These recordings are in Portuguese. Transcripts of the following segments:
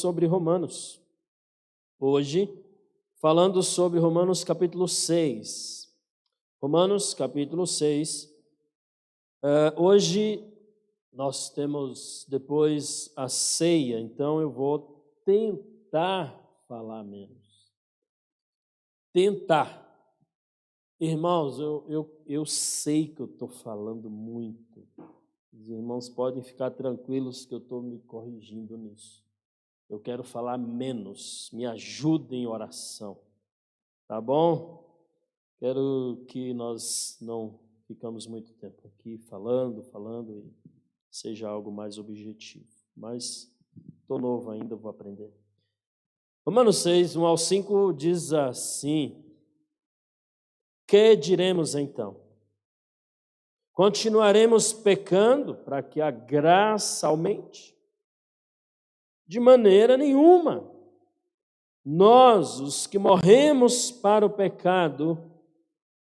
sobre Romanos. Hoje, falando sobre Romanos capítulo 6. Romanos capítulo 6. Hoje nós temos depois a ceia, então eu vou tentar falar menos. Tentar. Irmãos, eu sei que eu estou falando muito. Os irmãos podem ficar tranquilos que eu estou me corrigindo nisso. Eu quero falar menos, me ajudem em oração, tá bom? Quero que nós não ficamos muito tempo aqui falando e seja algo mais objetivo. Mas estou novo ainda, vou aprender. Romanos 6, 1 ao 5 diz assim: que diremos então? Continuaremos pecando para que a graça aumente? De maneira nenhuma. Nós, os que morremos para o pecado,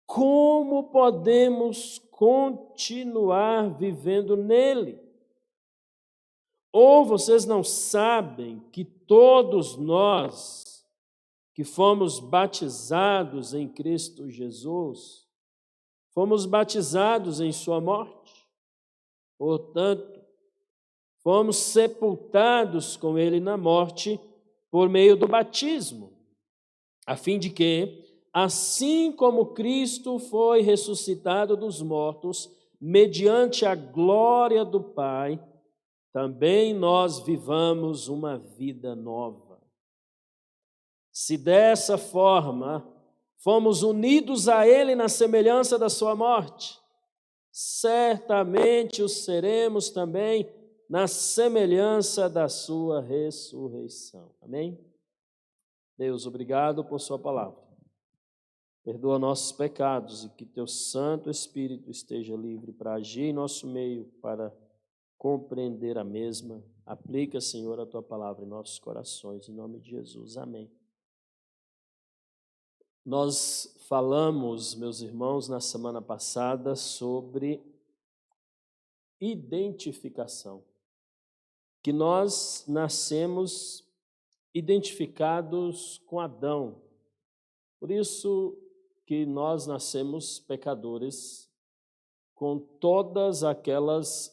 como podemos continuar vivendo nele? Ou vocês não sabem que todos nós que fomos batizados em Cristo Jesus, fomos batizados em sua morte? Portanto, fomos sepultados com ele na morte por meio do batismo, a fim de que, assim como Cristo foi ressuscitado dos mortos, mediante a glória do Pai, também nós vivamos uma vida nova. Se dessa forma fomos unidos a ele na semelhança da sua morte, certamente o seremos também na semelhança da sua ressurreição. Amém? Deus, obrigado por sua palavra. Perdoa nossos pecados e que teu Santo Espírito esteja livre para agir em nosso meio, para compreender a mesma. Aplica, Senhor, a tua palavra em nossos corações, em nome de Jesus. Amém. Nós falamos, meus irmãos, na semana passada sobre identificação. Que nós nascemos identificados com Adão. Por isso que nós nascemos pecadores, com todas aquelas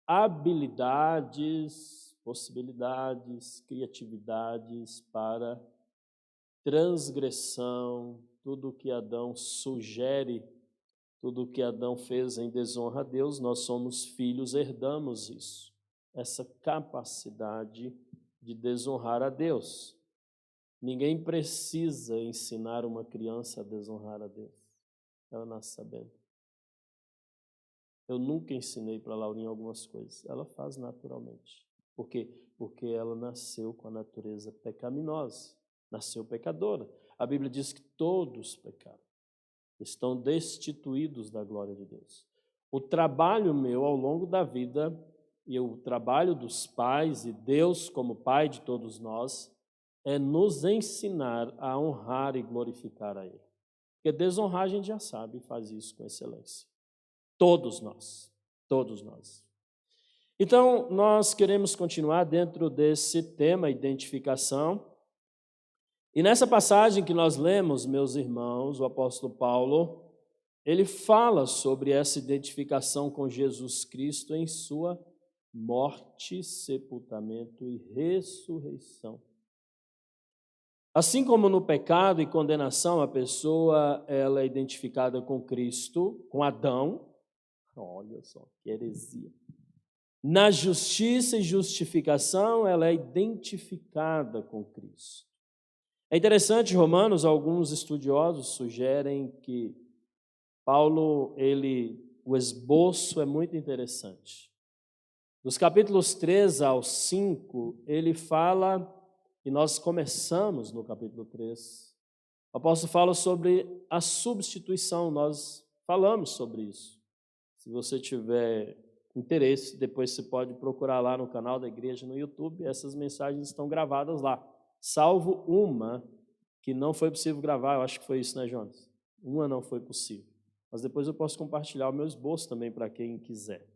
habilidades, possibilidades, criatividades para transgressão, tudo que Adão sugere, tudo que Adão fez em desonra a Deus, nós somos filhos, herdamos isso. Essa capacidade de desonrar a Deus. Ninguém precisa ensinar uma criança a desonrar a Deus. Ela nasce sabendo. Eu nunca ensinei para a Laurinha algumas coisas. Ela faz naturalmente. Por quê? Porque ela nasceu com a natureza pecaminosa. Nasceu pecadora. A Bíblia diz que todos pecaram. Estão destituídos da glória de Deus. O trabalho meu ao longo da vida e o trabalho dos pais e Deus como Pai de todos nós é nos ensinar a honrar e glorificar a Ele. Porque desonrar a gente já sabe e faz isso com excelência. Todos nós. Então, nós queremos continuar dentro desse tema, identificação. E nessa passagem que nós lemos, meus irmãos, o apóstolo Paulo, ele fala sobre essa identificação com Jesus Cristo em sua morte, sepultamento e ressurreição. Assim como no pecado e condenação, a pessoa ela é identificada com Cristo, com Adão, olha só que heresia. Na justiça e justificação, ela é identificada com Cristo. É interessante, Romanos, alguns estudiosos sugerem que Paulo, o esboço é muito interessante. Dos capítulos 3 ao 5, ele fala, e nós começamos no capítulo 3, o apóstolo fala sobre a substituição, nós falamos sobre isso. Se você tiver interesse, depois você pode procurar lá no canal da igreja no YouTube, essas mensagens estão gravadas lá, salvo uma que não foi possível gravar, eu acho que foi isso, né, Jonas? Uma não foi possível, mas depois eu posso compartilhar o meu esboço também para quem quiser.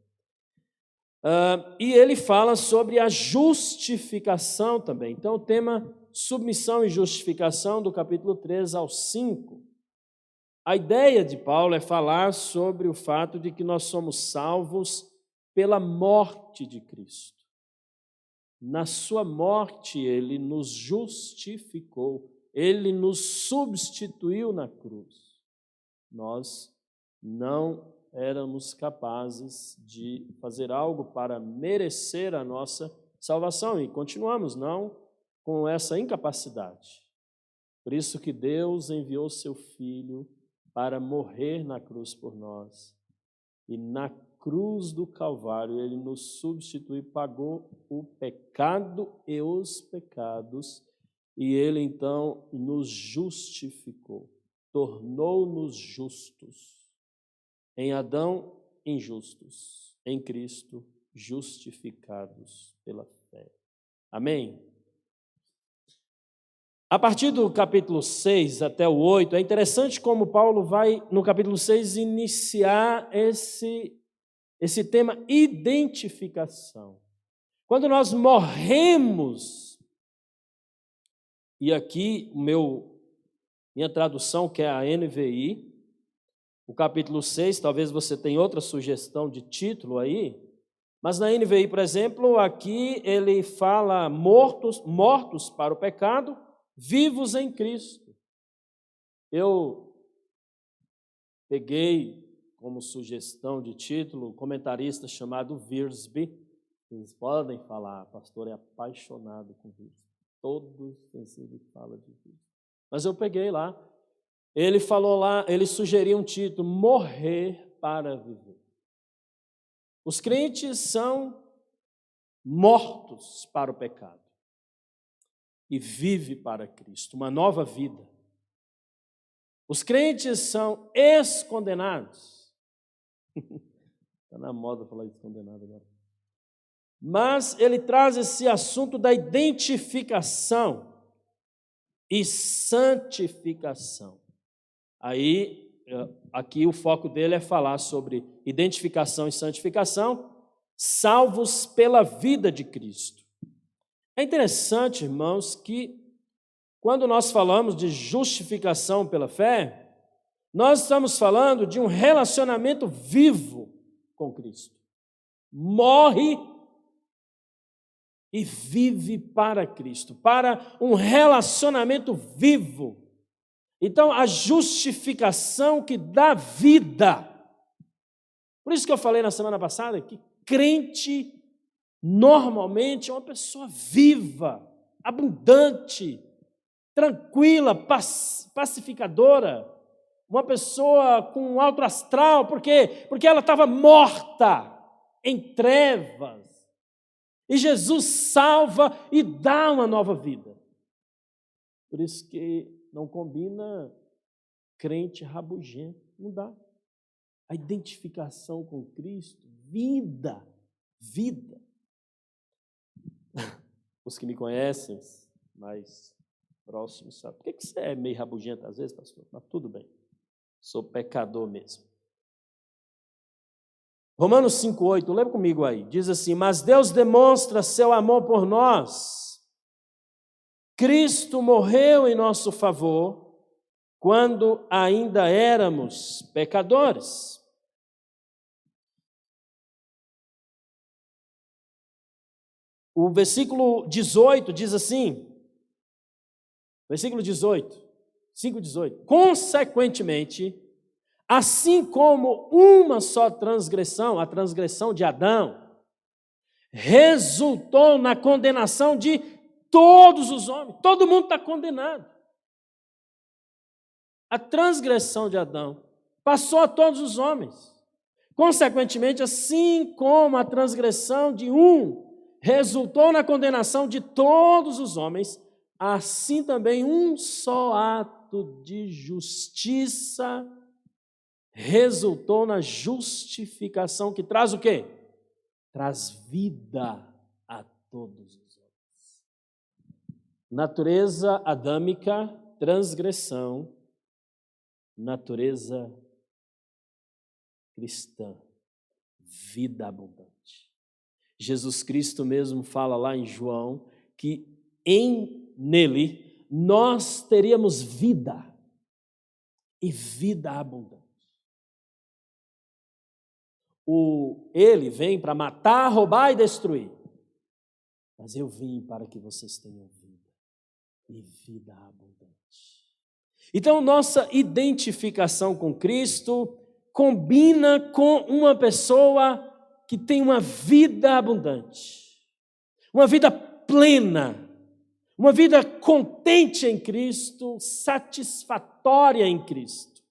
E ele fala sobre a justificação também. Então, o tema submissão e justificação, do capítulo 3 ao 5. A ideia de Paulo é falar sobre o fato de que nós somos salvos pela morte de Cristo. Na sua morte, ele nos justificou, ele nos substituiu na cruz. Nós não éramos capazes de fazer algo para merecer a nossa salvação e continuamos não com essa incapacidade. Por isso que Deus enviou seu Filho para morrer na cruz por nós. E na cruz do Calvário ele nos substituiu, pagou o pecado e os pecados, e ele então nos justificou, tornou-nos justos. Em Adão, injustos. Em Cristo, justificados pela fé. Amém? A partir do capítulo 6 até o 8, é interessante como Paulo vai, no capítulo 6, iniciar esse tema identificação. Quando nós morremos, e aqui minha tradução, que é a NVI, o capítulo 6, talvez você tenha outra sugestão de título aí, mas na NVI, por exemplo, aqui ele fala mortos para o pecado, vivos em Cristo. Eu peguei como sugestão de título um comentarista chamado Wiersbe. Eles podem falar, pastor é apaixonado com Wiersbe. Todos ele fala de Wiersbe. Mas eu peguei lá. Ele falou lá, ele sugeriu um título: Morrer para Viver. Os crentes são mortos para o pecado e vive para Cristo, uma nova vida. Os crentes são ex-condenados. Está na moda falar ex-condenado agora. Mas ele traz esse assunto da identificação e santificação. Aí, aqui o foco dele é falar sobre identificação e santificação, salvos pela vida de Cristo. É interessante, irmãos, que quando nós falamos de justificação pela fé, nós estamos falando de um relacionamento vivo com Cristo. Morre e vive para Cristo, para um relacionamento vivo. Então, a justificação que dá vida. Por isso que eu falei na semana passada que crente normalmente é uma pessoa viva, abundante, tranquila, pacificadora, uma pessoa com alto astral. Por quê? Porque ela estava morta em trevas. E Jesus salva e dá uma nova vida. Por isso que não combina crente rabugento, não dá. A identificação com Cristo, vida. Os que me conhecem, mais próximos, sabem. Por que você é meio rabugento às vezes, pastor? Mas tudo bem, sou pecador mesmo. Romanos 5,8, lembra comigo aí, diz assim: mas Deus demonstra seu amor por nós. Cristo morreu em nosso favor quando ainda éramos pecadores. O versículo 18 diz assim, versículo 18, 5,18. Consequentemente, assim como uma só transgressão, a transgressão de Adão, resultou na condenação de todos os homens. Todo mundo está condenado. A transgressão de Adão passou a todos os homens. Consequentemente, assim como a transgressão de um resultou na condenação de todos os homens, assim também um só ato de justiça resultou na justificação que traz o quê? Traz vida a todos os homens. Natureza adâmica, transgressão. Natureza cristã, vida abundante. Jesus Cristo mesmo fala lá em João que nele nós teríamos vida e vida abundante. Ele vem para matar, roubar e destruir. Mas eu vim para que vocês tenham vida e vida abundante. Então, nossa identificação com Cristo combina com uma pessoa que tem uma vida abundante, uma vida plena, uma vida contente em Cristo, satisfatória em Cristo.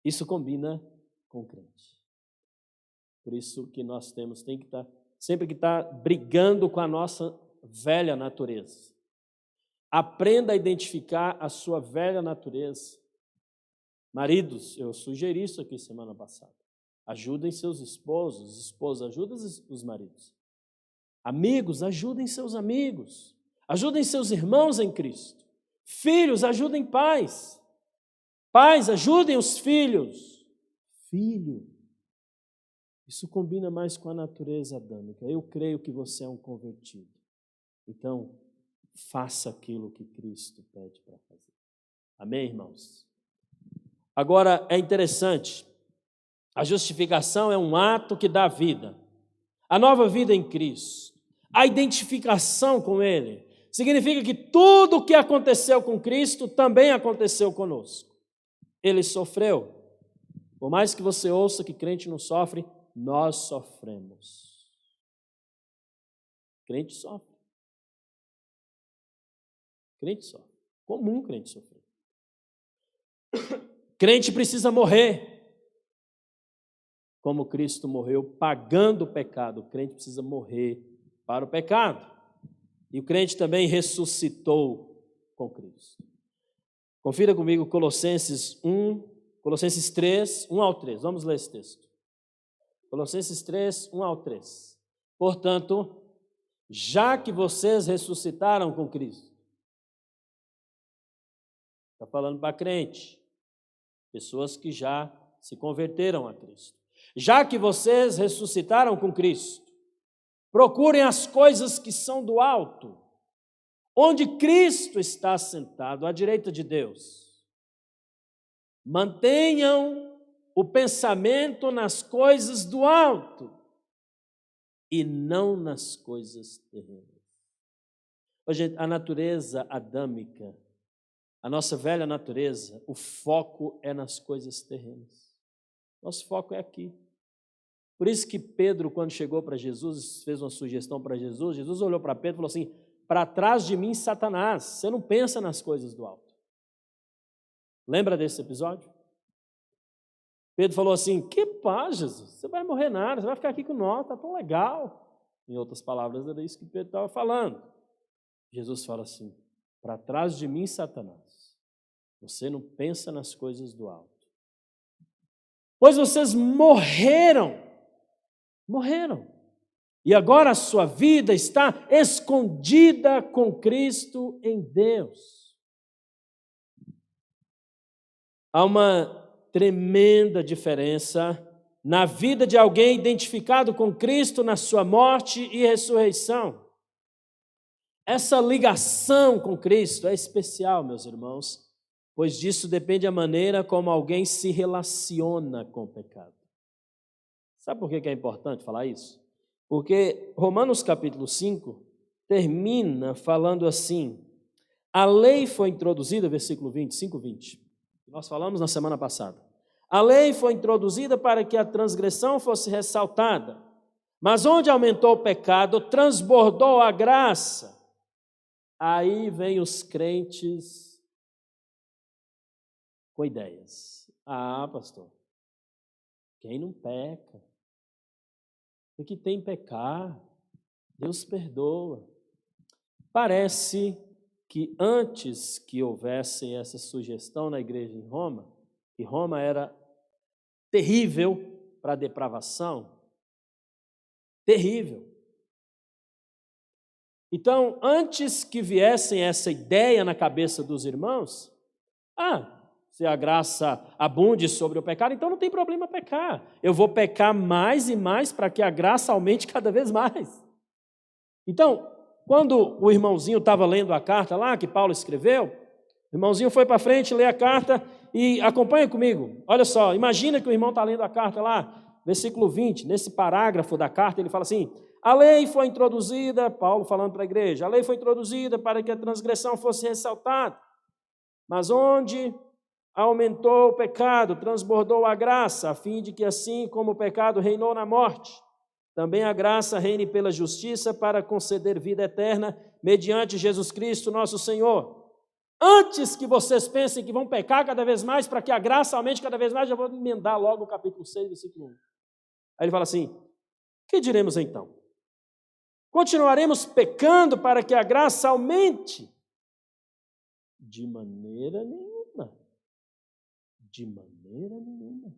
Isso combina com o crente. Por isso que nós tem que estar, sempre que estar brigando com a nossa velha natureza. Aprenda a identificar a sua velha natureza. Maridos, eu sugeri isso aqui semana passada. Ajudem seus esposos, esposas, ajudem os maridos. Amigos, ajudem seus amigos. Ajudem seus irmãos em Cristo. Filhos, ajudem pais. Pais, ajudem os filhos. Filho, isso combina mais com a natureza adâmica. Eu creio que você é um convertido. Então, faça aquilo que Cristo pede para fazer. Amém, irmãos? Agora, é interessante, a justificação é um ato que dá vida. A nova vida em Cristo, a identificação com Ele, significa que tudo o que aconteceu com Cristo também aconteceu conosco. Ele sofreu. Por mais que você ouça que crente não sofre, nós sofremos. Crente sofre. Crente sofre. Comum crente sofrer. Crente precisa morrer. Como Cristo morreu pagando o pecado, o crente precisa morrer para o pecado. E o crente também ressuscitou com Cristo. Confira comigo Colossenses 3, 1 ao 3. Vamos ler esse texto. Colossenses 3, 1 ao 3. Portanto, já que vocês ressuscitaram com Cristo, está falando para crente, pessoas que já se converteram a Cristo. Já que vocês ressuscitaram com Cristo, procurem as coisas que são do alto, onde Cristo está sentado à direita de Deus. Mantenham o pensamento nas coisas do alto e não nas coisas terrenas. Gente, a natureza adâmica, a nossa velha natureza, o foco é nas coisas terrenas. Nosso foco é aqui. Por isso que Pedro, quando chegou para Jesus, fez uma sugestão para Jesus, Jesus olhou para Pedro e falou assim: para trás de mim, Satanás, você não pensa nas coisas do alto. Lembra desse episódio? Pedro falou assim: que paz, Jesus, você vai morrer nada, você vai ficar aqui com nós, está tão legal. Em outras palavras, era isso que Pedro estava falando. Jesus fala assim: para trás de mim, Satanás, você não pensa nas coisas do alto. Pois vocês morreram. E agora a sua vida está escondida com Cristo em Deus. Há uma tremenda diferença na vida de alguém identificado com Cristo na sua morte e ressurreição. Essa ligação com Cristo é especial, meus irmãos, pois disso depende a maneira como alguém se relaciona com o pecado. Sabe por que é importante falar isso? Porque Romanos capítulo 5 termina falando assim: a lei foi introduzida, versículo 5:20, nós falamos na semana passada. A lei foi introduzida para que a transgressão fosse ressaltada, mas onde aumentou o pecado, transbordou a graça. Aí vem os crentes com ideias. Ah, pastor, quem não peca? O que tem pecar? Deus perdoa. Parece que antes que houvesse essa sugestão na igreja em Roma, que Roma era terrível para a depravação, terrível. Então, antes que viessem essa ideia na cabeça dos irmãos, se a graça abunde sobre o pecado, então não tem problema pecar. Eu vou pecar mais e mais para que a graça aumente cada vez mais. Então, quando o irmãozinho estava lendo a carta lá, que Paulo escreveu, o irmãozinho foi para frente, lê a carta e acompanha comigo. Olha só, imagina que o irmão está lendo a carta lá, versículo 20, nesse parágrafo da carta, ele fala assim: a lei foi introduzida, Paulo falando para a igreja, a lei foi introduzida para que a transgressão fosse ressaltada, mas onde aumentou o pecado, transbordou a graça, a fim de que assim como o pecado reinou na morte, também a graça reine pela justiça para conceder vida eterna mediante Jesus Cristo nosso Senhor. Antes que vocês pensem que vão pecar cada vez mais, para que a graça aumente cada vez mais, já vou emendar logo o capítulo 6, versículo 1. Aí ele fala assim: que diremos então? Continuaremos pecando para que a graça aumente? De maneira nenhuma. De maneira nenhuma.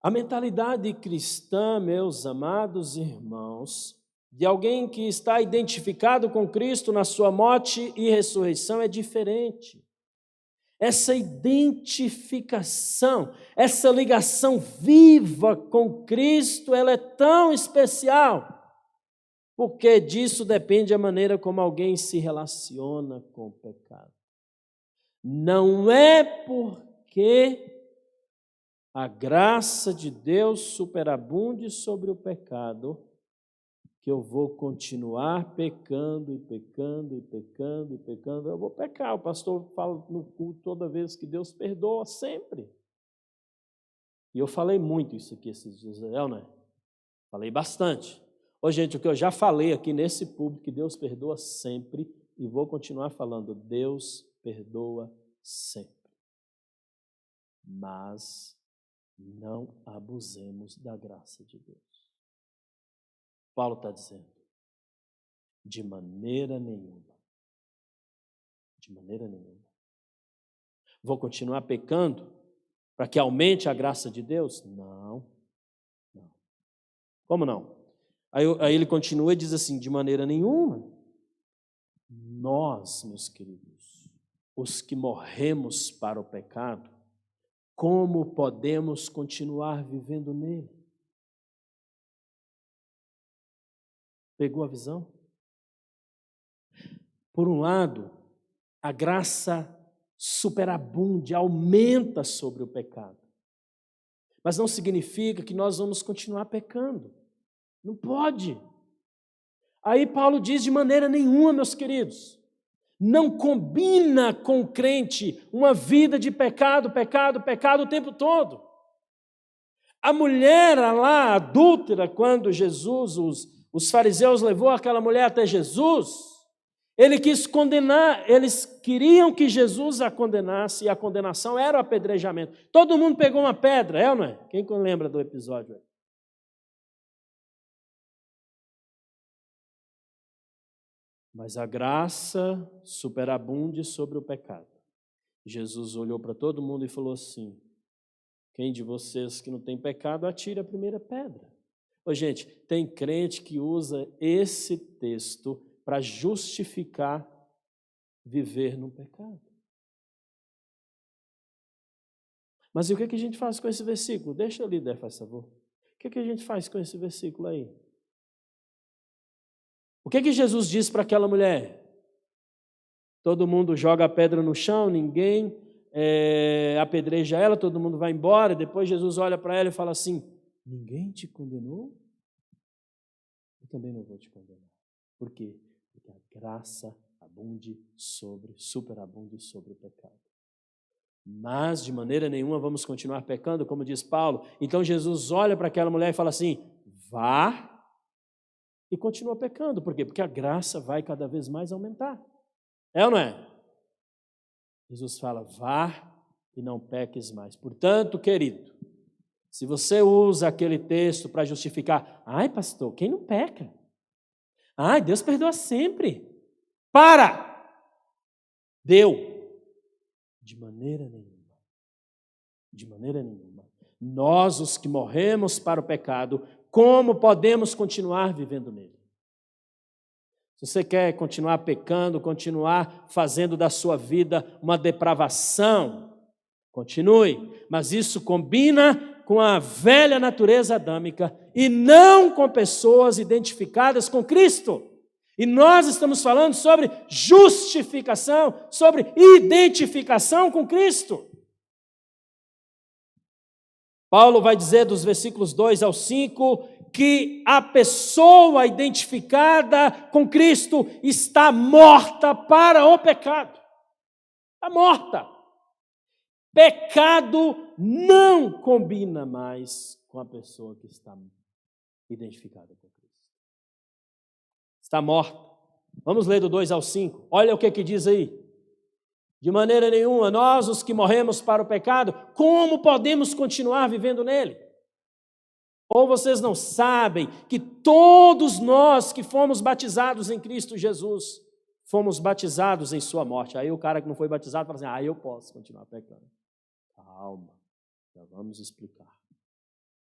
A mentalidade cristã, meus amados irmãos, de alguém que está identificado com Cristo na sua morte e ressurreição é diferente. Essa identificação, essa ligação viva com Cristo, ela é tão especial, porque disso depende a maneira como alguém se relaciona com o pecado. Não é porque a graça de Deus superabunde sobre o pecado que eu vou continuar pecando e pecando e pecando e pecando. Eu vou pecar. O pastor fala no culto toda vez que Deus perdoa sempre. E eu falei muito isso aqui esses dias, né? Falei bastante. Ô, gente, o que eu já falei aqui nesse público, que Deus perdoa sempre, e vou continuar falando, Deus perdoa sempre. Mas não abusemos da graça de Deus. Paulo está dizendo, de maneira nenhuma. De maneira nenhuma. Vou continuar pecando para que aumente a graça de Deus? Não. Não. Como não? Aí ele continua e diz assim, de maneira nenhuma. Nós, meus queridos, os que morremos para o pecado, como podemos continuar vivendo nele? Pegou a visão? Por um lado, a graça superabunde, aumenta sobre o pecado. Mas não significa que nós vamos continuar pecando. Não pode. Aí Paulo diz de maneira nenhuma, meus queridos. Não combina com o crente uma vida de pecado, pecado, pecado o tempo todo. A mulher lá, adúltera, quando Jesus, os fariseus levou aquela mulher até Jesus, ele quis condenar, eles queriam que Jesus a condenasse, e a condenação era o apedrejamento. Todo mundo pegou uma pedra, é ou não é? Quem lembra do episódio aí? Mas a graça superabunde sobre o pecado. Jesus olhou para todo mundo e falou assim, quem de vocês que não tem pecado, atire a primeira pedra. Ô, gente, tem crente que usa esse texto para justificar viver no pecado. Mas e o que a gente faz com esse versículo? Deixa eu ler, faz favor. O que a gente faz com esse versículo aí? O que Jesus disse para aquela mulher? Todo mundo joga a pedra no chão, ninguém apedreja ela, todo mundo vai embora. Depois Jesus olha para ela e fala assim, ninguém te condenou? Eu também não vou te condenar. Por quê? Porque a graça superabunde sobre o pecado. Mas de maneira nenhuma vamos continuar pecando, como diz Paulo. Então Jesus olha para aquela mulher e fala assim, vá e continua pecando. Por quê? Porque a graça vai cada vez mais aumentar. É ou não é? Jesus fala, vá e não peques mais. Portanto, querido, se você usa aquele texto para justificar, ai pastor, quem não peca? Ai, Deus perdoa sempre. Para! Deu. De maneira nenhuma. De maneira nenhuma. Nós, os que morremos para o pecado, como podemos continuar vivendo nele? Se você quer continuar pecando, continuar fazendo da sua vida uma depravação, continue, mas isso combina com a velha natureza adâmica e não com pessoas identificadas com Cristo. E nós estamos falando sobre justificação, sobre identificação com Cristo. Paulo vai dizer dos versículos 2 ao 5 que a pessoa identificada com Cristo está morta para o pecado. Está morta. Pecado não combina mais com a pessoa que está identificada com Cristo. Está morta. Vamos ler do 2 ao 5. Olha o que diz aí. De maneira nenhuma, nós, os que morremos para o pecado, como podemos continuar vivendo nele? Ou vocês não sabem que todos nós que fomos batizados em Cristo Jesus, fomos batizados em sua morte? Aí o cara que não foi batizado fala assim, eu posso continuar pecando. Calma, já vamos explicar.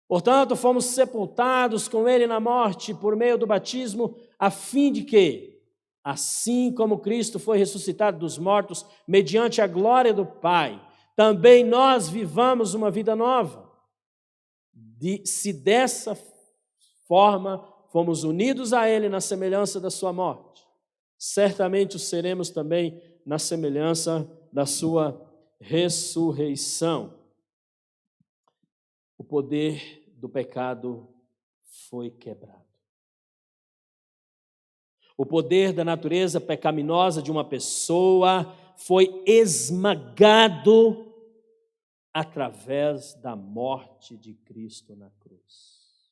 Portanto, fomos sepultados com ele na morte por meio do batismo, a fim de que, assim como Cristo foi ressuscitado dos mortos, mediante a glória do Pai, também nós vivamos uma vida nova. Se dessa forma fomos unidos a Ele na semelhança da sua morte, certamente o seremos também na semelhança da sua ressurreição. O poder do pecado foi quebrado. O poder da natureza pecaminosa de uma pessoa foi esmagado através da morte de Cristo na cruz.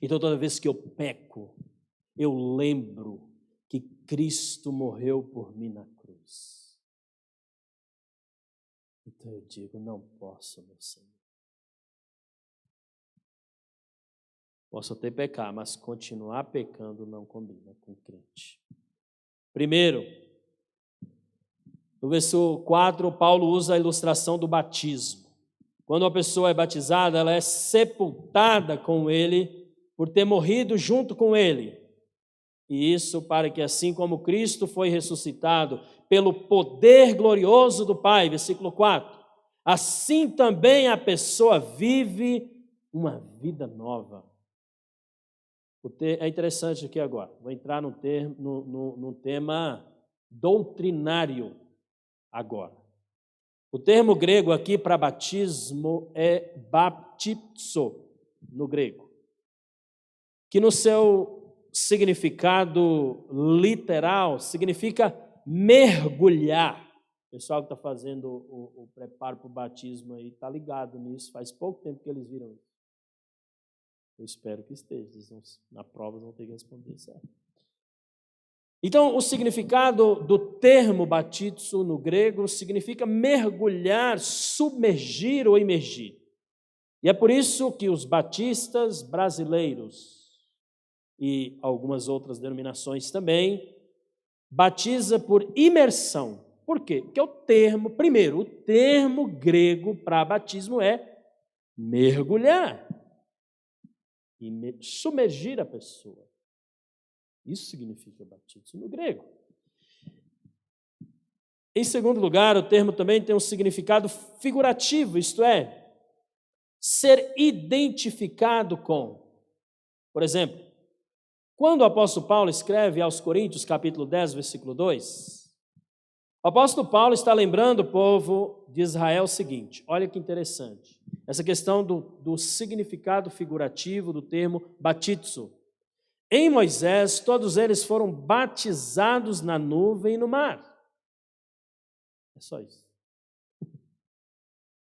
Então, toda vez que eu peco, eu lembro que Cristo morreu por mim na cruz. Então eu digo, não posso, meu Senhor. Posso até pecar, mas continuar pecando não combina com o crente. Primeiro, no verso 4, Paulo usa a ilustração do batismo. Quando uma pessoa é batizada, ela é sepultada com ele por ter morrido junto com ele. E isso para que, assim como Cristo foi ressuscitado pelo poder glorioso do Pai, versículo 4, assim também a pessoa vive uma vida nova. É interessante aqui agora, vou entrar num tema doutrinário agora. O termo grego aqui para batismo é baptizo, no grego, que no seu significado literal significa mergulhar. O pessoal que está fazendo o preparo para o batismo aí está ligado nisso, faz pouco tempo que eles viram isso. Eu espero que esteja, na prova vão ter que responder certo. Então, o significado do termo batizo no grego significa mergulhar, submergir ou imergir. E é por isso que os batistas brasileiros e algumas outras denominações também batiza por imersão. Por quê? Porque o termo grego para batismo é mergulhar e submergir a pessoa. Isso significa batismo no grego. Em segundo lugar, o termo também tem um significado figurativo, isto é, ser identificado com. Por exemplo, quando o apóstolo Paulo escreve aos Coríntios, capítulo 10, versículo 2, o apóstolo Paulo está lembrando o povo de Israel o seguinte, olha que interessante, essa questão do significado figurativo do termo batizo. Em Moisés, todos eles foram batizados na nuvem e no mar. É só isso.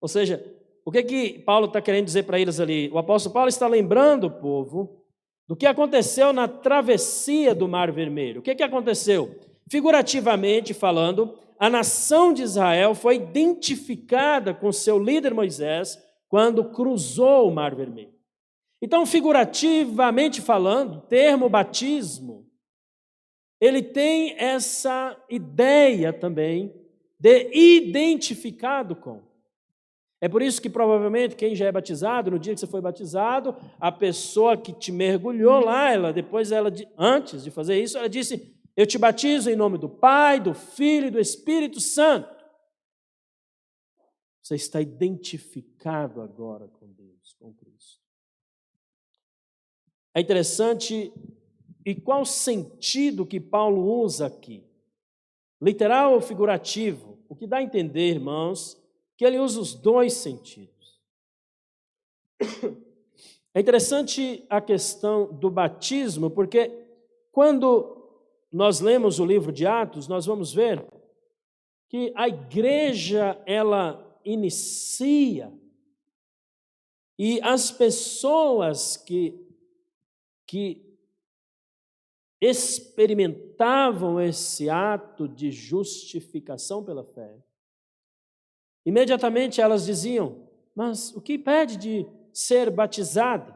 Ou seja, o que Paulo está querendo dizer para eles ali? O apóstolo Paulo está lembrando o povo do que aconteceu na travessia do Mar Vermelho. O que aconteceu? Figurativamente falando, a nação de Israel foi identificada com seu líder Moisés quando cruzou o Mar Vermelho. Então, figurativamente falando, o termo batismo, ele tem essa ideia também de identificado com. É por isso que provavelmente quem já é batizado, no dia que você foi batizado, a pessoa que te mergulhou lá, antes de fazer isso, ela disse: eu te batizo em nome do Pai, do Filho e do Espírito Santo. Você está identificado agora com Deus, com Cristo. É interessante, e qual o sentido que Paulo usa aqui? Literal ou figurativo? O que dá a entender, irmãos, que ele usa os dois sentidos. É interessante a questão do batismo, porque quando nós lemos o livro de Atos, nós vamos ver que a igreja, ela inicia, e as pessoas que experimentavam esse ato de justificação pela fé, imediatamente elas diziam: mas o que impede de ser batizado,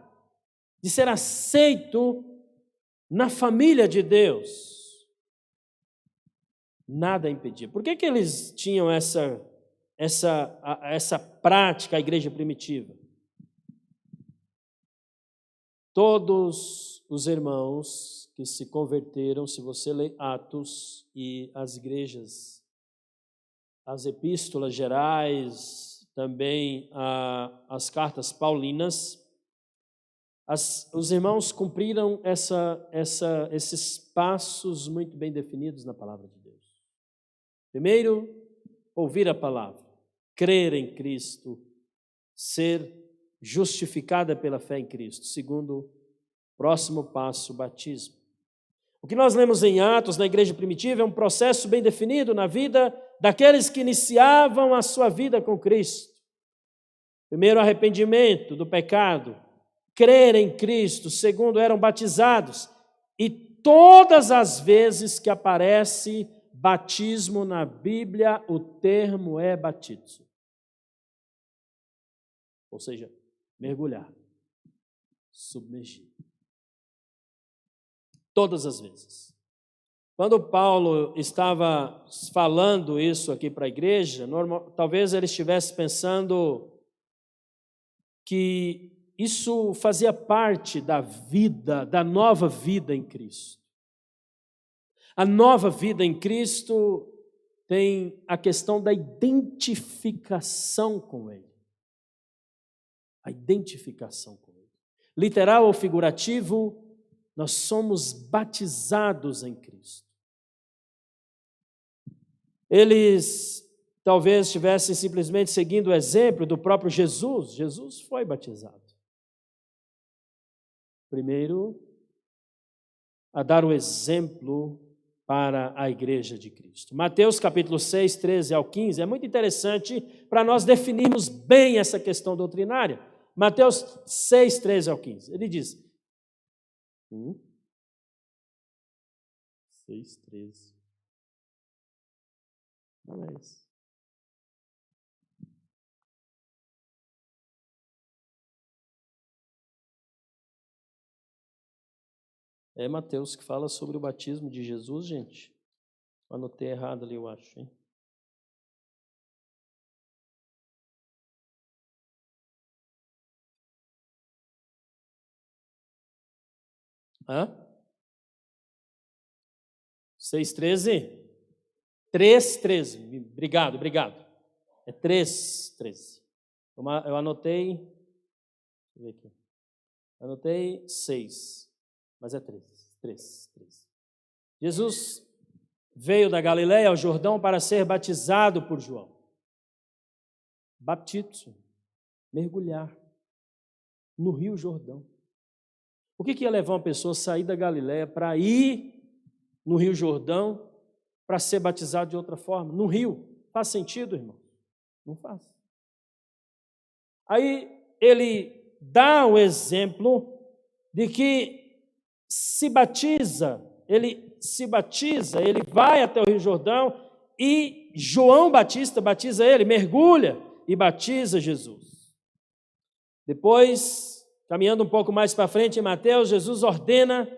de ser aceito na família de Deus? Nada impedia. Por que eles tinham essa prática, a igreja primitiva? Todos os irmãos que se converteram, se você lê Atos e as igrejas, as epístolas gerais, também as cartas paulinas, os irmãos cumpriram esses passos muito bem definidos na palavra de Deus. Primeiro, ouvir a palavra, crer em Cristo, ser justificada pela fé em Cristo. Segundo, próximo passo, batismo. O que nós lemos em Atos, na igreja primitiva, é um processo bem definido na vida daqueles que iniciavam a sua vida com Cristo. Primeiro, arrependimento do pecado, crer em Cristo. Segundo, eram batizados. E todas as vezes que aparece batismo na Bíblia, o termo é batismo. Ou seja, mergulhar, submergir. Todas as vezes. Quando Paulo estava falando isso aqui para a igreja, talvez ele estivesse pensando que isso fazia parte da vida, da nova vida em Cristo. A nova vida em Cristo tem a questão da identificação com Ele. A identificação com Ele. Literal ou figurativo, nós somos batizados em Cristo. Eles talvez estivessem simplesmente seguindo o exemplo do próprio Jesus. Jesus foi batizado. Primeiro, a dar o exemplo para a igreja de Cristo. Mateus capítulo 6, 13 ao 15, é muito interessante para nós definirmos bem essa questão doutrinária. Mateus 6, 13 ao 15, ele diz... 6, 13. Não é isso. É Mateus que fala sobre o batismo de Jesus, gente. Eu anotei errado ali, eu acho, hein? Hã? 6:13? 3:13. Obrigado. É 3:13. Eu anotei. Deixa eu ver aqui. Anotei 6, mas é 3:13. Jesus veio da Galileia ao Jordão para ser batizado por João. Baptizo, mergulhar no Rio Jordão. O que ia levar uma pessoa a sair da Galileia para ir no Rio Jordão para ser batizado de outra forma? No rio. Faz sentido, irmão? Não faz. Aí ele dá o exemplo de que ele vai até o Rio Jordão e João Batista batiza ele, mergulha e batiza Jesus. Depois, caminhando um pouco mais para frente em Mateus, Jesus ordena...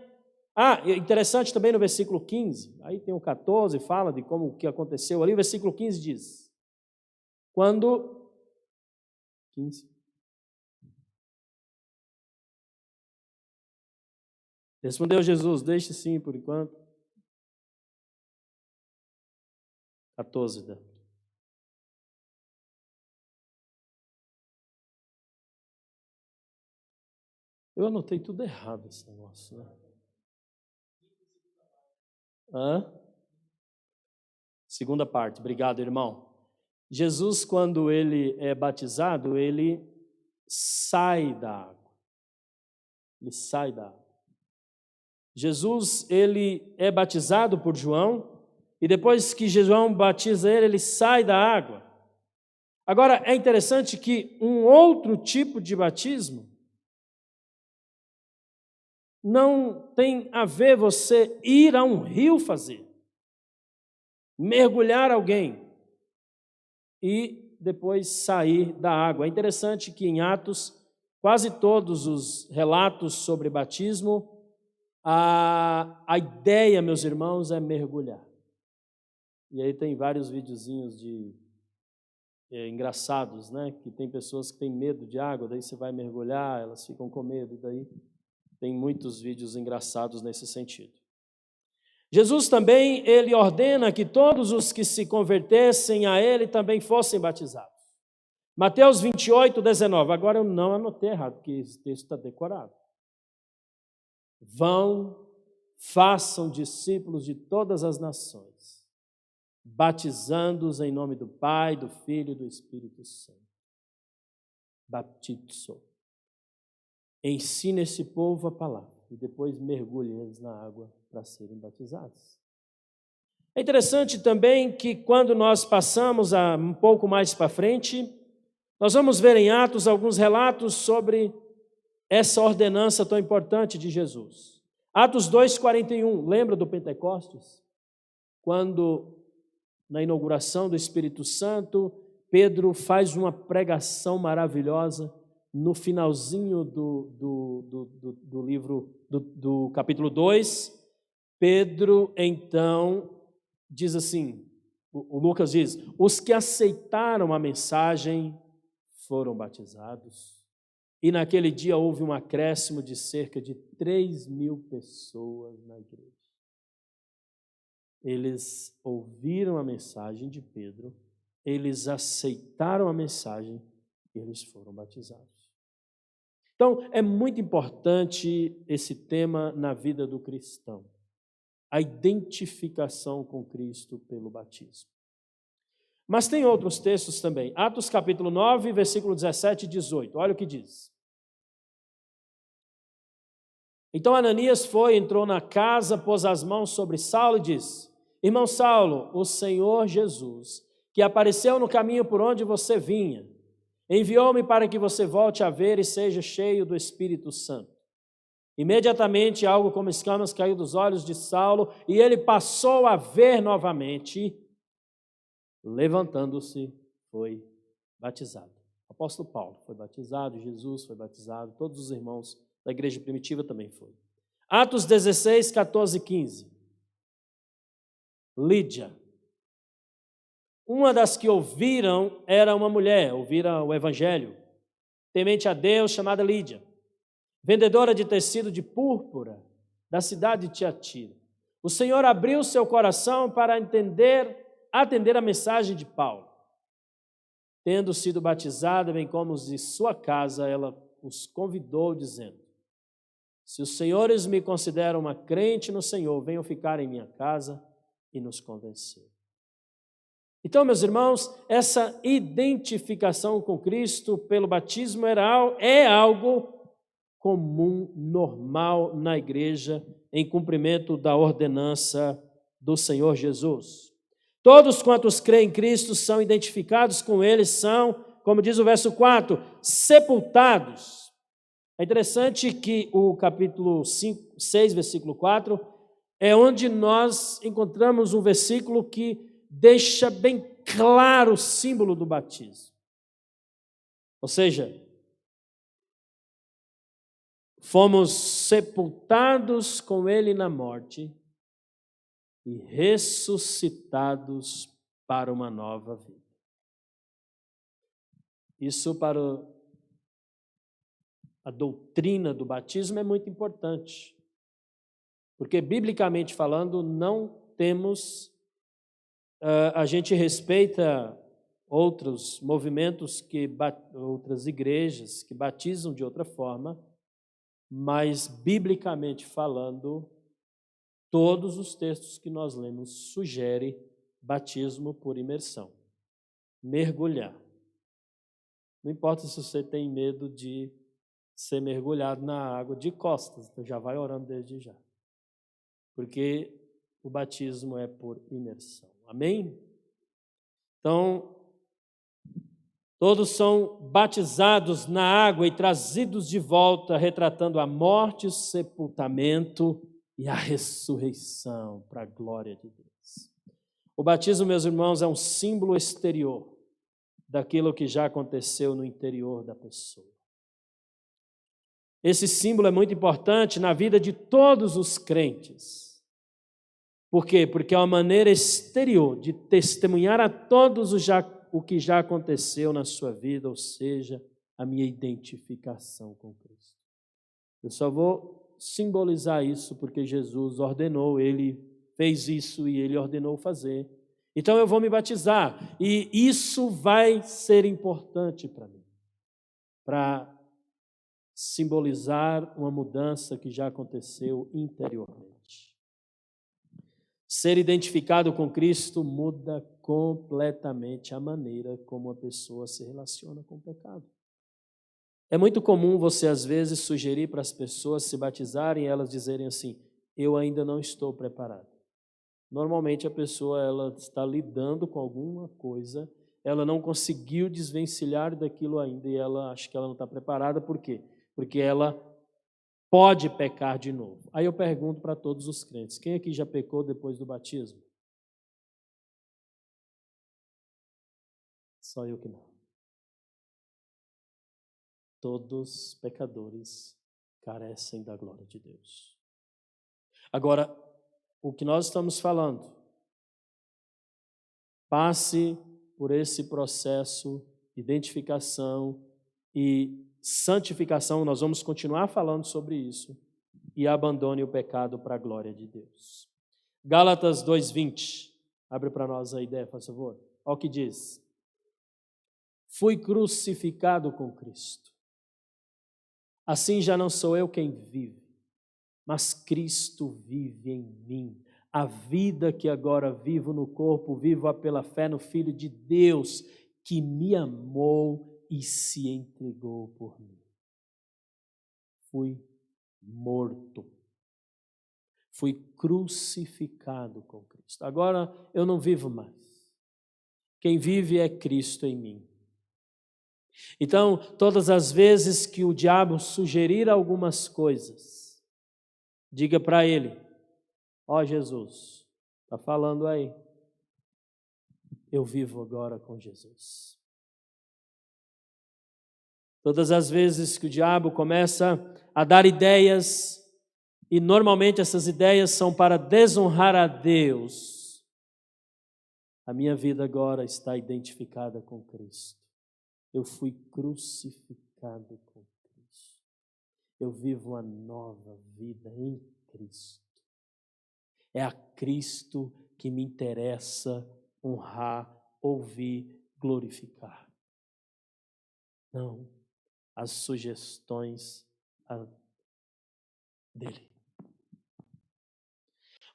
interessante também no versículo 15, aí tem o 14, fala de como que aconteceu ali, o versículo 15 diz: quando 15. Respondeu Jesus, deixe sim por enquanto. 14. Eu anotei tudo errado esse negócio, né? Segunda parte, obrigado, irmão. Jesus, quando ele é batizado, ele sai da água. Ele sai da água. Jesus, ele é batizado por João, e depois que João batiza ele, ele sai da água. Agora, é interessante que um outro tipo de batismo não tem a ver você ir a um rio fazer, mergulhar alguém e depois sair da água. É interessante que em Atos, quase todos os relatos sobre batismo, a ideia, meus irmãos, é mergulhar. E aí tem vários videozinhos engraçados, né? Que tem pessoas que têm medo de água, daí você vai mergulhar, elas ficam com medo, e daí tem muitos vídeos engraçados nesse sentido. Jesus também, ele ordena que todos os que se convertessem a ele também fossem batizados. Mateus 28, 19. Agora eu não anotei errado, porque esse texto está decorado. Vão, façam discípulos de todas as nações, batizando-os em nome do Pai, do Filho e do Espírito Santo. Batizo. Ensina esse povo a palavra e depois mergulhe eles na água para serem batizados. É interessante também que quando nós passamos um pouco mais para frente, nós vamos ver em Atos alguns relatos sobre essa ordenança tão importante de Jesus. Atos 2:41, lembra do Pentecostes? Quando, na inauguração do Espírito Santo, Pedro faz uma pregação maravilhosa no finalzinho do livro, do capítulo 2. Pedro, então, diz assim, o Lucas diz, os que aceitaram a mensagem foram batizados. E naquele dia houve um acréscimo de cerca de 3.000 pessoas na igreja. Eles ouviram a mensagem de Pedro, eles aceitaram a mensagem e eles foram batizados. Então, é muito importante esse tema na vida do cristão, a identificação com Cristo pelo batismo. Mas tem outros textos também. Atos capítulo 9, versículo 17 e 18. Olha o que diz. Então Ananias entrou na casa, pôs as mãos sobre Saulo e disse, irmão Saulo, o Senhor Jesus, que apareceu no caminho por onde você vinha, enviou-me para que você volte a ver e seja cheio do Espírito Santo. Imediatamente algo como escamas caiu dos olhos de Saulo e ele passou a ver novamente. Levantando-se, foi batizado. O apóstolo Paulo foi batizado, Jesus foi batizado, todos os irmãos da igreja primitiva também foi. Atos 16, 14 e 15. Lídia. Uma das que ouviram era uma mulher, ouvira o evangelho, temente a Deus, chamada Lídia, vendedora de tecido de púrpura da cidade de Tiatira. O Senhor abriu seu coração para atender a mensagem de Paulo. Tendo sido batizada, bem como os de sua casa, ela os convidou, dizendo, se os senhores me consideram uma crente no Senhor, venham ficar em minha casa, e nos convenceu. Então, meus irmãos, essa identificação com Cristo pelo batismo é algo comum, normal na igreja, em cumprimento da ordenança do Senhor Jesus. Todos quantos creem em Cristo são identificados com Ele, são, como diz o verso 4, sepultados. É interessante que o capítulo 6, versículo 4, é onde nós encontramos um versículo que deixa bem claro o símbolo do batismo. Ou seja, fomos sepultados com Ele na morte e ressuscitados para uma nova vida. Isso para a doutrina do batismo é muito importante, porque biblicamente falando não temos, a gente respeita outros movimentos, outras igrejas que batizam de outra forma, mas biblicamente falando, todos os textos que nós lemos sugerem batismo por imersão, mergulhar. Não importa se você tem medo de ser mergulhado na água de costas, então já vai orando desde já. Porque o batismo é por imersão. Amém? Então, todos são batizados na água e trazidos de volta, retratando a morte, o sepultamento e a ressurreição para a glória de Deus. O batismo, meus irmãos, é um símbolo exterior daquilo que já aconteceu no interior da pessoa. Esse símbolo é muito importante na vida de todos os crentes. Por quê? Porque é uma maneira exterior de testemunhar a todos o que já aconteceu na sua vida, ou seja, a minha identificação com Cristo. Eu só vou simbolizar isso porque Jesus ordenou, Ele fez isso e Ele ordenou fazer. Então eu vou me batizar e isso vai ser importante para mim, para simbolizar uma mudança que já aconteceu interiormente. Ser identificado com Cristo muda completamente a maneira como a pessoa se relaciona com o pecado. É muito comum você, às vezes, sugerir para as pessoas se batizarem e elas dizerem assim, eu ainda não estou preparado. Normalmente a pessoa ela está lidando com alguma coisa, ela não conseguiu desvencilhar daquilo ainda e ela acha que ela não está preparada. Por quê? Porque ela pode pecar de novo. Aí eu pergunto para todos os crentes, quem aqui já pecou depois do batismo? Só eu que não. Todos pecadores carecem da glória de Deus. Agora, o que nós estamos falando, passe por esse processo de identificação e santificação, nós vamos continuar falando sobre isso, e abandone o pecado para a glória de Deus. Gálatas 2:20, abre para nós a ideia, por favor. Olha o que diz. Fui crucificado com Cristo. Assim já não sou eu quem vive, mas Cristo vive em mim. A vida que agora vivo no corpo, vivo-a pela fé no Filho de Deus, que me amou e se entregou por mim. Fui morto. Fui crucificado com Cristo. Agora eu não vivo mais. Quem vive é Cristo em mim. Então, todas as vezes que o diabo sugerir algumas coisas, diga para ele, ó Jesus, está falando aí, eu vivo agora com Jesus. Todas as vezes que o diabo começa a dar ideias, e normalmente essas ideias são para desonrar a Deus, a minha vida agora está identificada com Cristo. Eu fui crucificado com Cristo. Eu vivo uma nova vida em Cristo. É a Cristo que me interessa honrar, ouvir, glorificar. Não as sugestões dele.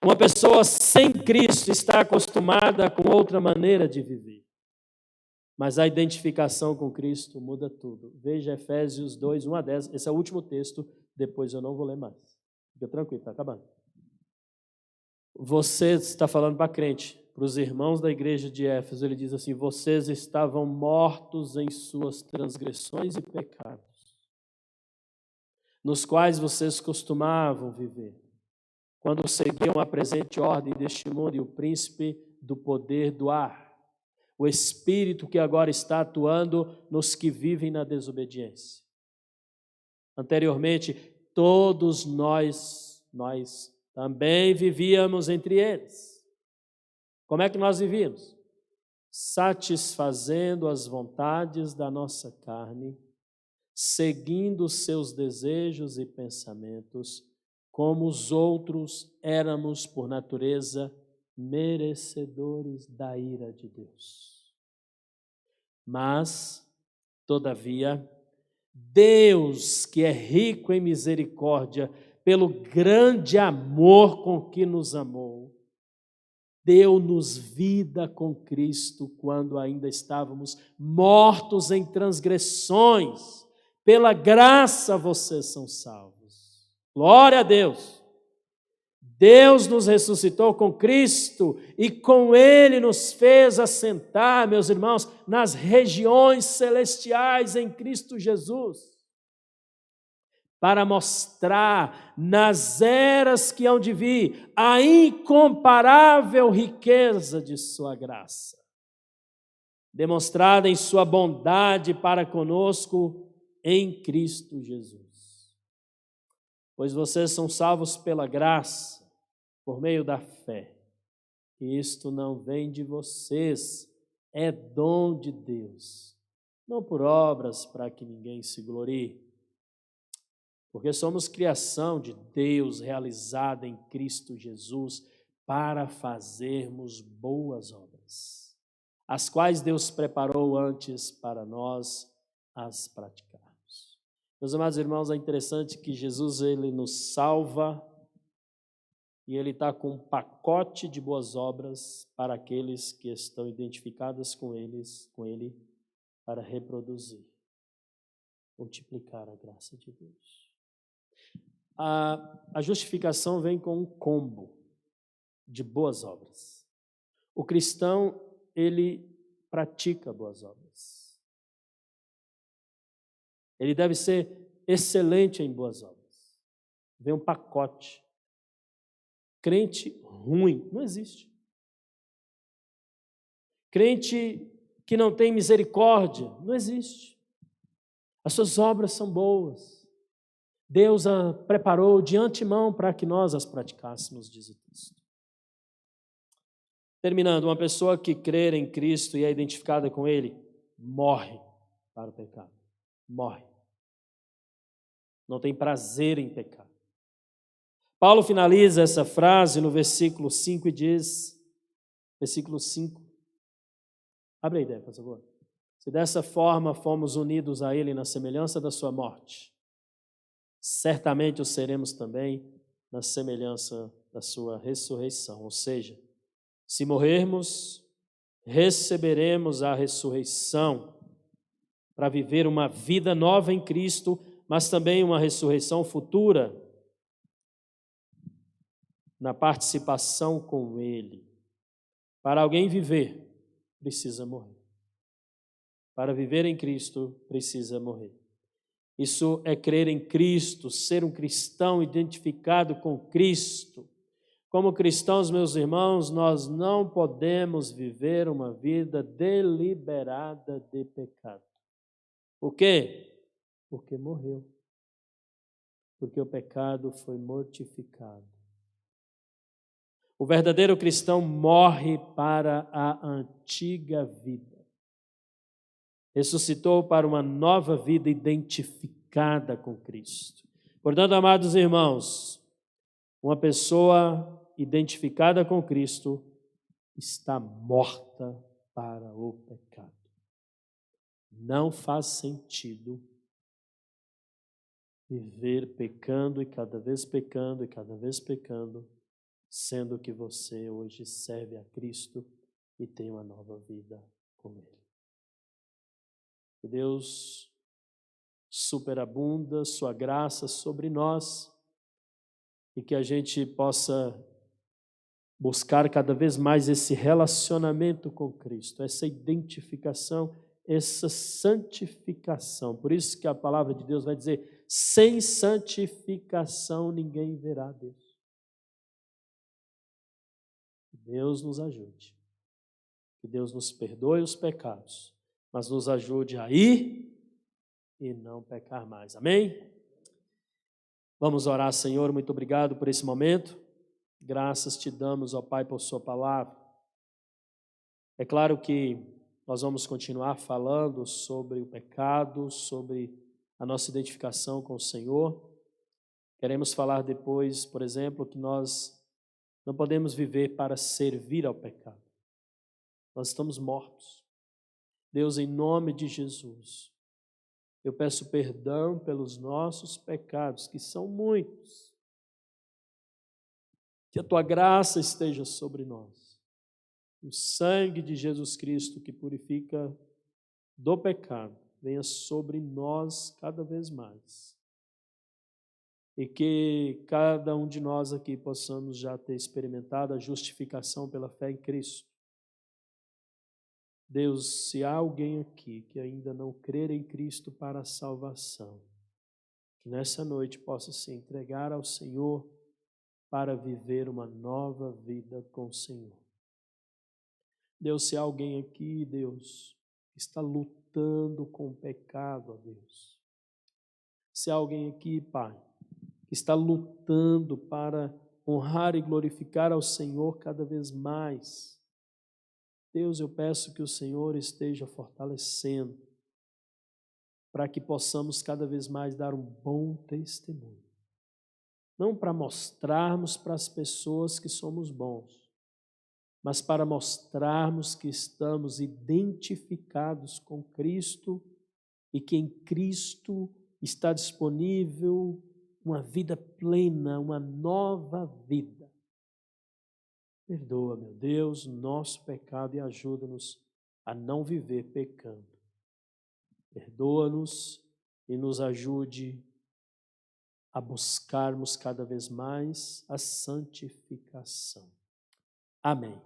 Uma pessoa sem Cristo está acostumada com outra maneira de viver. Mas a identificação com Cristo muda tudo. Veja Efésios 2, 1 a 10. Esse é o último texto, depois eu não vou ler mais. Fica tranquilo, está acabando. Você está falando para crente, para os irmãos da igreja de Éfeso, ele diz assim, vocês estavam mortos em suas transgressões e pecados, nos quais vocês costumavam viver, quando seguiam a presente ordem deste mundo e o príncipe do poder do ar, o espírito que agora está atuando nos que vivem na desobediência. Anteriormente, todos nós também vivíamos entre eles. Como é que nós vivíamos? satisfazendo as vontades da nossa carne, seguindo os seus desejos e pensamentos, como os outros éramos, por natureza, merecedores da ira de Deus. Mas, todavia, Deus, que é rico em misericórdia, pelo grande amor com que nos amou, deu-nos vida com Cristo quando ainda estávamos mortos em transgressões. Pela graça vocês são salvos. Glória a Deus! Deus nos ressuscitou com Cristo e com Ele nos fez assentar, meus irmãos, nas regiões celestiais em Cristo Jesus, para mostrar nas eras que hão de vir a incomparável riqueza de sua graça, demonstrada em sua bondade para conosco em Cristo Jesus. Pois vocês são salvos pela graça, por meio da fé. E isto não vem de vocês, é dom de Deus, não por obras para que ninguém se glorie, porque somos criação de Deus realizada em Cristo Jesus para fazermos boas obras, as quais Deus preparou antes para nós as praticarmos. Meus amados irmãos, é interessante que Jesus ele nos salva e Ele está com um pacote de boas obras para aqueles que estão identificados com Ele, para reproduzir, multiplicar a graça de Deus. A justificação vem com um combo de boas obras. O cristão, ele pratica boas obras. Ele deve ser excelente em boas obras. Vem um pacote. Crente ruim, não existe. Crente que não tem misericórdia, não existe. As suas obras são boas. Deus a preparou de antemão para que nós as praticássemos, diz o texto. Terminando, uma pessoa que crer em Cristo e é identificada com Ele, morre para o pecado. Morre. Não tem prazer em pecar. Paulo finaliza essa frase no versículo 5 e diz, versículo 5, abre a ideia, por favor. Se dessa forma fomos unidos a Ele na semelhança da sua morte, certamente o seremos também na semelhança da sua ressurreição. Ou seja, se morrermos, receberemos a ressurreição para viver uma vida nova em Cristo, mas também uma ressurreição futura na participação com Ele. Para alguém viver, precisa morrer. Para viver em Cristo, precisa morrer. Isso é crer em Cristo, ser um cristão identificado com Cristo. Como cristãos, meus irmãos, nós não podemos viver uma vida deliberada de pecado. Por quê? Porque morreu. Porque o pecado foi mortificado. O verdadeiro cristão morre para a antiga vida. Ressuscitou para uma nova vida identificada com Cristo. Portanto, amados irmãos, uma pessoa identificada com Cristo está morta para o pecado. Não faz sentido viver pecando e cada vez pecando e cada vez pecando, sendo que você hoje serve a Cristo e tem uma nova vida com Ele. Que Deus superabunda sua graça sobre nós e que a gente possa buscar cada vez mais esse relacionamento com Cristo, essa identificação, essa santificação. Por isso que a palavra de Deus vai dizer, sem santificação ninguém verá Deus. Que Deus nos ajude, que Deus nos perdoe os pecados, mas nos ajude a ir e não pecar mais. Amém? Vamos orar, Senhor, muito obrigado por esse momento. Graças te damos, ó Pai, por sua palavra. É claro que nós vamos continuar falando sobre o pecado, sobre a nossa identificação com o Senhor. Queremos falar depois, por exemplo, que nós não podemos viver para servir ao pecado. Nós estamos mortos. Deus, em nome de Jesus, eu peço perdão pelos nossos pecados, que são muitos. Que a tua graça esteja sobre nós. O sangue de Jesus Cristo que purifica do pecado venha sobre nós cada vez mais. E que cada um de nós aqui possamos já ter experimentado a justificação pela fé em Cristo. Deus, se há alguém aqui que ainda não crer em Cristo para a salvação, que nessa noite possa se entregar ao Senhor para viver uma nova vida com o Senhor. Deus, se há alguém aqui, Deus, que está lutando com o pecado, ó Deus. Se há alguém aqui, Pai, que está lutando para honrar e glorificar ao Senhor cada vez mais, Deus, eu peço que o Senhor esteja fortalecendo para que possamos cada vez mais dar um bom testemunho. Não para mostrarmos para as pessoas que somos bons, mas para mostrarmos que estamos identificados com Cristo e que em Cristo está disponível uma vida plena, uma nova vida. Perdoa, meu Deus, nosso pecado e ajuda-nos a não viver pecando. Perdoa-nos e nos ajude a buscarmos cada vez mais a santificação. Amém.